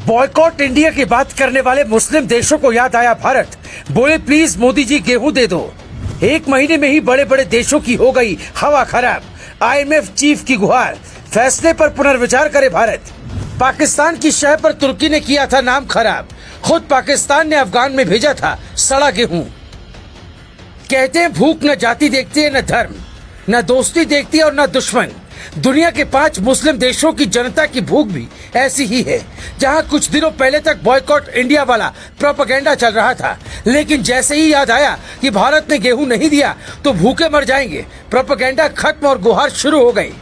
Boycott India की बात करने वाले मुस्लिम देशों को याद आया भारत। बोले प्लीज मोदी जी गेहूं दे दो। एक महीने में ही बड़े बड़े देशों की हो गई हवा खराब। IMF चीफ की गुहार, फैसले पर पुनर्विचार करे भारत। पाकिस्तान की शह पर तुर्की ने किया था नाम खराब। खुद पाकिस्तान ने अफगान में भेजा था सड़ा गेहूं। कहते हैं भूख न जाति देखती है, न धर्म, न दोस्ती देखती है और न दुश्मन। दुनिया के 5 मुस्लिम देशों की जनता की भूख भी ऐसी ही है। जहां कुछ दिनों पहले तक बॉयकॉट इंडिया वाला प्रोपेगेंडा चल रहा था, लेकिन जैसे ही याद आया कि भारत ने गेहूं नहीं दिया तो भूखे मर जाएंगे, प्रोपेगेंडा खत्म और गुहार शुरू हो गई।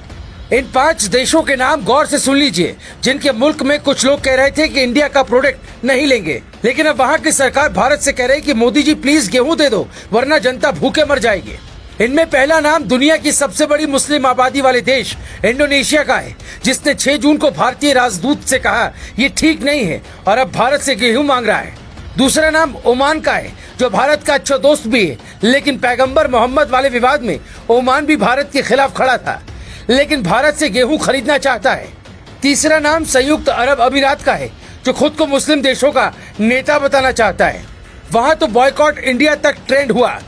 इन 5 देशों के नाम गौर से सुन लीजिए, जिनके मुल्क में कुछ लोग कह रहे थे कि इंडिया का प्रोडक्ट नहीं लेंगे, लेकिन अब वहां की सरकार भारत से कह रही कि मोदी जी प्लीज गेहूं दे दो वरना जनता भूखे मर जाएगी। इनमें पहला नाम दुनिया की सबसे बड़ी मुस्लिम आबादी वाले देश इंडोनेशिया का है, जिसने 6 जून को भारतीय राजदूत से कहा ये ठीक नहीं है और अब भारत से गेहूं मांग रहा है। दूसरा नाम ओमान का है, जो भारत का अच्छा दोस्त भी है, लेकिन पैगंबर मोहम्मद वाले विवाद में ओमान भी भारत के खिलाफ खड़ा था, लेकिन भारत से गेहूं खरीदना चाहता है। तीसरा नाम संयुक्त अरब अमीरात का है, जो खुद को मुस्लिम देशों का नेता बताना चाहता है। वहां तो बॉयकॉट इंडिया तक ट्रेंड हुआ,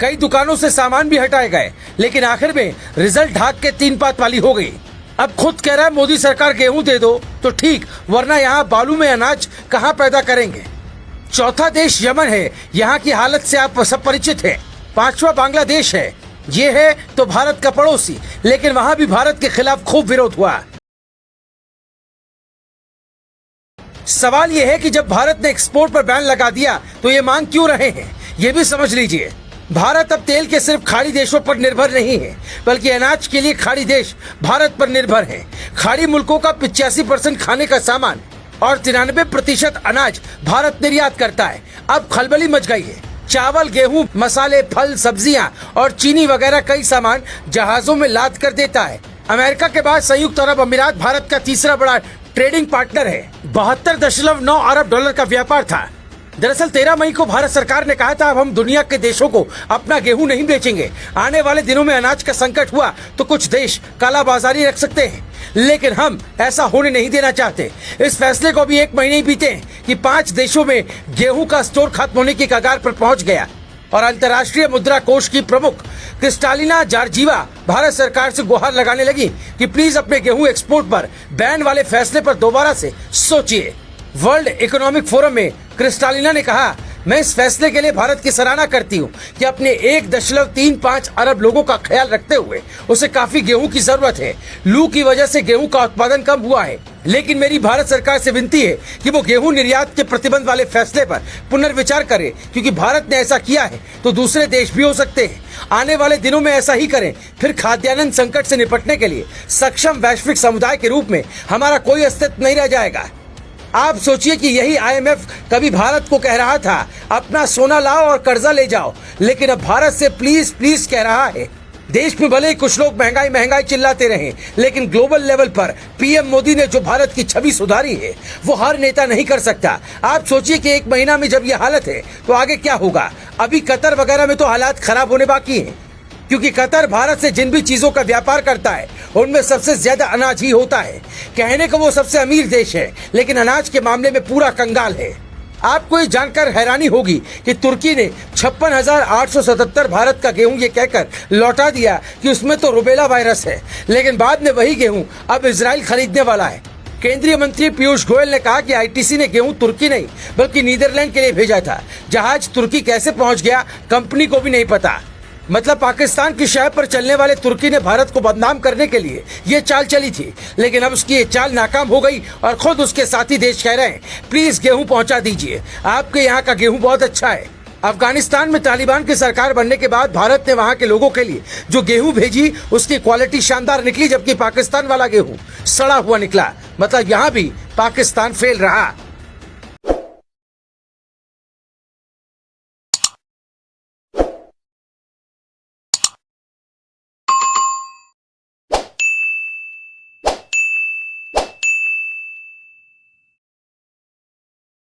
कई दुकानों से सामान भी हटाए गए, लेकिन आखिर में रिजल्ट ढाक के 3 पात वाली हो गई। अब खुद कह रहा है मोदी सरकार गेहूं दे दो तो ठीक, वरना यहाँ बालू में अनाज कहाँ पैदा करेंगे। चौथा देश यमन है, यहाँ की हालत से आप सब परिचित है। 5वां बांग्लादेश है, ये है तो भारत का पड़ोसी, लेकिन वहां भी भारत के खिलाफ खूब विरोध हुआ। सवाल यह है कि जब भारत ने एक्सपोर्ट पर बैन लगा दिया तो ये मांग क्यों रहे हैं, ये भी समझ लीजिए। भारत अब तेल के सिर्फ खाड़ी देशों पर निर्भर नहीं है, बल्कि अनाज के लिए खाड़ी देश भारत पर निर्भर है। खाड़ी मुल्कों का 85% खाने का सामान और 93% अनाज भारत निर्यात करता है। अब खलबली मच गई है। चावल, गेहूं, मसाले, फल, सब्जियां और चीनी वगैरह कई सामान जहाजों में लाद कर देता है। अमेरिका के बाद संयुक्त अरब अमीरात भारत का तीसरा बड़ा ट्रेडिंग पार्टनर है। 72.9 अरब डॉलर का व्यापार था। दरअसल 13 मई को भारत सरकार ने कहा था अब हम दुनिया के देशों को अपना गेहूं नहीं बेचेंगे। आने वाले दिनों में अनाज का संकट हुआ तो कुछ देश कालाबाजारी रख सकते हैं, लेकिन हम ऐसा होने नहीं देना चाहते। इस फैसले को भी 1 महीने ही बीते हैं कि 5 देशों में गेहूं का स्टोर खत्म होने की कगार पर पहुंच गया और अंतर्राष्ट्रीय मुद्रा कोष की प्रमुख क्रिस्टालिना जॉर्जीवा भारत सरकार से गुहार लगाने लगी कि प्लीज अपने गेहूं एक्सपोर्ट पर बैन वाले फैसले पर दोबारा से सोचिए। वर्ल्ड इकोनॉमिक फोरम में क्रिस्टालिना ने कहा, मैं इस फैसले के लिए भारत की सराहना करती हूँ कि अपने 1.35 अरब लोगों का ख्याल रखते हुए उसे काफी गेहूं की जरूरत है। लू की वजह से गेहूं का उत्पादन कम हुआ है, लेकिन मेरी भारत सरकार से विनती है कि वो गेहूं निर्यात के प्रतिबंध वाले फैसले पर पुनर्विचार करे, क्योंकि भारत ने ऐसा किया है तो दूसरे देश भी हो सकते हैं। आने वाले दिनों में ऐसा ही करें, फिर खाद्यान्न संकट से निपटने के लिए सक्षम वैश्विक समुदाय के रूप में हमारा कोई अस्तित्व नहीं रह जाएगा। आप सोचिए कि यही IMF कभी भारत को कह रहा था अपना सोना लाओ और कर्जा ले जाओ, लेकिन अब भारत से प्लीज प्लीज कह रहा है। देश में भले ही कुछ लोग महंगाई महंगाई चिल्लाते रहे, लेकिन ग्लोबल लेवल पर PM मोदी ने जो भारत की छवि सुधारी है वो हर नेता नहीं कर सकता। आप सोचिए कि 1 महीना में जब ये हालत है तो आगे क्या होगा। अभी कतर वगैरह में तो हालात खराब होने बाकी हैं, क्योंकि कतर भारत से जिन भी चीजों का व्यापार करता है उनमें सबसे ज्यादा अनाज ही होता है। कहने को वो सबसे अमीर देश है, लेकिन अनाज के मामले में पूरा कंगाल है। आपको ये जानकर हैरानी होगी कि तुर्की ने 56,877 भारत का गेहूं ये कहकर लौटा दिया कि उसमें तो रुबेला वायरस है, लेकिन बाद में वही गेहूं अब इजराइल खरीदने वाला है। केंद्रीय मंत्री पीयूष गोयल ने कहा कि ITC ने गेहूं तुर्की नहीं बल्कि नीदरलैंड के लिए भेजा था। जहाज तुर्की कैसे पहुंच गया कंपनी को भी नहीं पता। मतलब पाकिस्तान की शह पर चलने वाले तुर्की ने भारत को बदनाम करने के लिए ये चाल चली थी, लेकिन अब उसकी ये चाल नाकाम हो गई और खुद उसके साथी देश कह रहे हैं प्लीज गेहूं पहुंचा दीजिए, आपके यहाँ का गेहूं बहुत अच्छा है। अफगानिस्तान में तालिबान की सरकार बनने के बाद भारत ने वहां के लोगों के लिए जो गेहूं भेजी उसकी क्वालिटी शानदार निकली, जबकि पाकिस्तान वाला गेहूं सड़ा हुआ निकला। मतलब यहाँ भी पाकिस्तान फेल रहा।